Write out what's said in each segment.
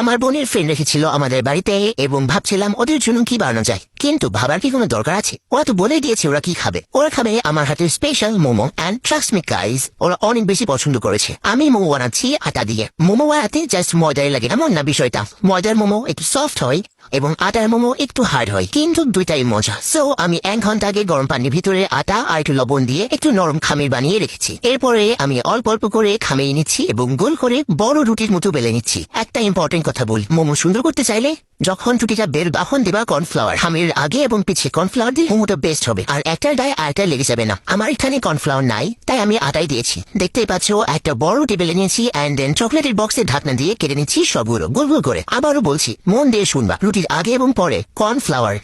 আমার বোনের ফ্রেন্ড রেখেছিল আমাদের বাড়িতে এবং ভাবছিলাম ওদের জন্য কি বানানো যায়, কিন্তু ভাবার কি কোনো দরকার আছে? ওরা তো বলে দিয়েছে ওরা কি খাবে। ওরা খাবে আমার হাতের special momo, and trust me guys, ওরা অনেক বেশি পছন্দ করেছে। আমি মোমো বানাচ্ছি আটা দিয়ে। মোমো বানাতে জাস্ট ময়দাই লাগে এমন না বিষয়টা। ময়দার মোমো একটু সফট হয় এবং আটার মোমো একটু হার্ড হয়, কিন্তু দুইটাই মজা। সো আমি 1 ঘন্টা আগে গরম পানির ভিতরে আটা আর একটু লবণ দিয়ে একটু নরম খামির বানিয়ে রেখেছি। এরপরে আমি অল্প অল্প করে খামিয়ে নিচ্ছি এবং গোল করে বড় রুটির মতো বেলে নিচ্ছি। একটা ইম্পর্টেন্ট কথা বলি, মোমো সুন্দর করতে চাইলে যখন রুটিটা বেল তখন দেবা কর্নফ্লাওয়ার। খামির আগে এবং পিছিয়ে কর্নফ্লাওয়ার দিয়ে মোমোটা বেস্ট হবে, আর একটার গায়ে আরেকটা লেগে যাবে না। আমার এখানে কর্নফ্লাওয়ার নাই, তাই আমি আটাই দিয়েছি। দেখতেই পাচ্ছ একটা বড় রুটি বেলে নিয়েছি, অ্যান্ড দেন চকলেটের বক্সের ঢাকনা দিয়ে কেটে নিচ্ছি সবগুলো গোল গোল করে। আবারও বলছি, মন দিয়ে শুনবা, রুটির আগে এবং পরে কর্নফ্লাওয়ার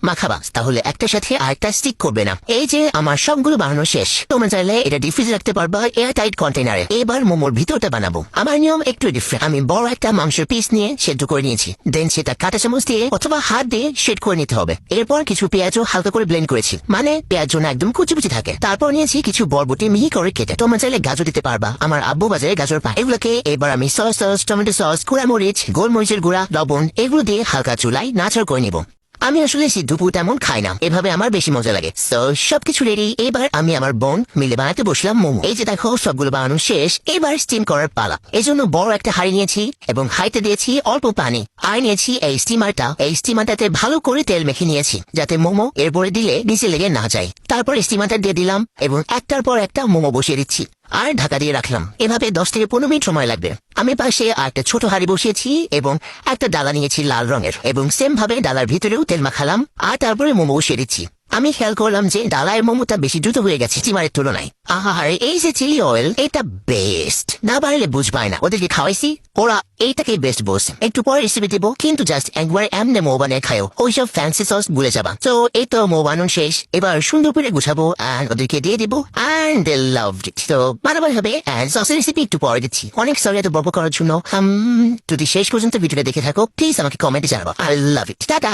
মাখাবা, তাহলে একটার সাথে আরেকটা স্টিক করবে না। এই যে আমার সবগুলো বানানো শেষ। তোমরা চাইলে এটা ডিপ ফ্রিজে রাখতে পারবা এয়ার টাইট কন্টেনারে। এবার মোমোর ভিতরটা বানাবো। আমার নিয়ম একটু ডিফারেন্ট। আমি বড় একটা মাংসের পিস নিয়ে সেদ্ধ করে নিয়েছি, দেন সেটা কাঁটা চামচ দিয়ে অথবা হাত দিয়ে শেড করে নিতে হবে। এরপর কিছু পেঁয়াজও হালকা করে ব্লেন্ড করেছি, মানে পেঁয়াজ যেন একদম কুচি কুচি থাকে। তারপর নিয়েছি কিছু বরবটি মিহি করে কেটে। তোমরা চাইলে গাজর দিতে পারবা, আমার আব্বু বাজারে গাজর পায়। এগুলোকে এবার আমি সস, টমেটো সস, কুড়ামরিচ, গোলমরিচের গুঁড়া, লবণ এগুলো দিয়ে হালকা চুলায় নাড়াচাড়া করে নিব। আমি আসলে সিদ্ধ তেমন খাই না, এভাবে আমার বেশি মজা লাগে। সো সবকিছু রেডি। এবার আমি আমার বোন মিলে বানাতে বসলাম মোমো। এই যে দেখো সবগুলো বানানো শেষ, এবার স্টিম করার পালা। এই জন্য বড় একটা হাঁড়ি নিয়েছি এবং হাঁড়িতে দিয়েছি অল্প পানি, আর নিয়েছি এই স্টিমারটা। এই স্টিমারটাতে ভালো করে তেল মেখে নিয়েছি, যাতে মোমো এরপরে দিলে নিচে লেগে না যায়। তারপর স্টিমারটা দিয়ে দিলাম এবং একটার পর একটা মোমো বসিয়ে দিচ্ছি আর ঢাকা দিয়ে রাখলাম। এভাবে 10 থেকে 15 মিনিট সময় লাগবে। আমি পাশে আর একটা ছোট হাঁড়ি বসিয়েছি এবং একটা ডালা নিয়েছি লাল রঙের, এবং সেম ভাবে ডালার ভিতরেও তেল মাখালাম আর তারপরে মোমো বসিয়ে দিচ্ছি। আমি খেয়াল করলাম যে ডালায় মোমোটা বেশি দ্রুত হয়ে গেছে স্টিমারের তুলনায়। আহার, এই যে চিলি অয়েল, এটা বেস্ট। না বাড়লে বুঝবাই না, ওদেরকে খাওয়াইছি, ওরা এইটাকেই বেস্ট বলছে। একটু পরে রেসিপি দিব, কিন্তু জাস্ট একবার এমনি মোমো বানিয়ে খাও, ওইসব ফ্যান্সি সস ভুলে যাবা। তো এই তো মোমো বানানো শেষ। এবার সুন্দর করে গুছাবো অ্যান্ড ওদেরকে দিয়ে দিব, অ্যান্ড দে লাভড ইট। তো বানাবার হবে, অ্যান্ড সসের রেসিপি একটু পরে দিচ্ছি। অনেক সরি এত বড় করার জন্য। যদি শেষ পর্যন্ত ভিডিওটা দেখে থাকো, প্লিজ আমাকে কমেন্টে জানাবো। I love it. টাটা।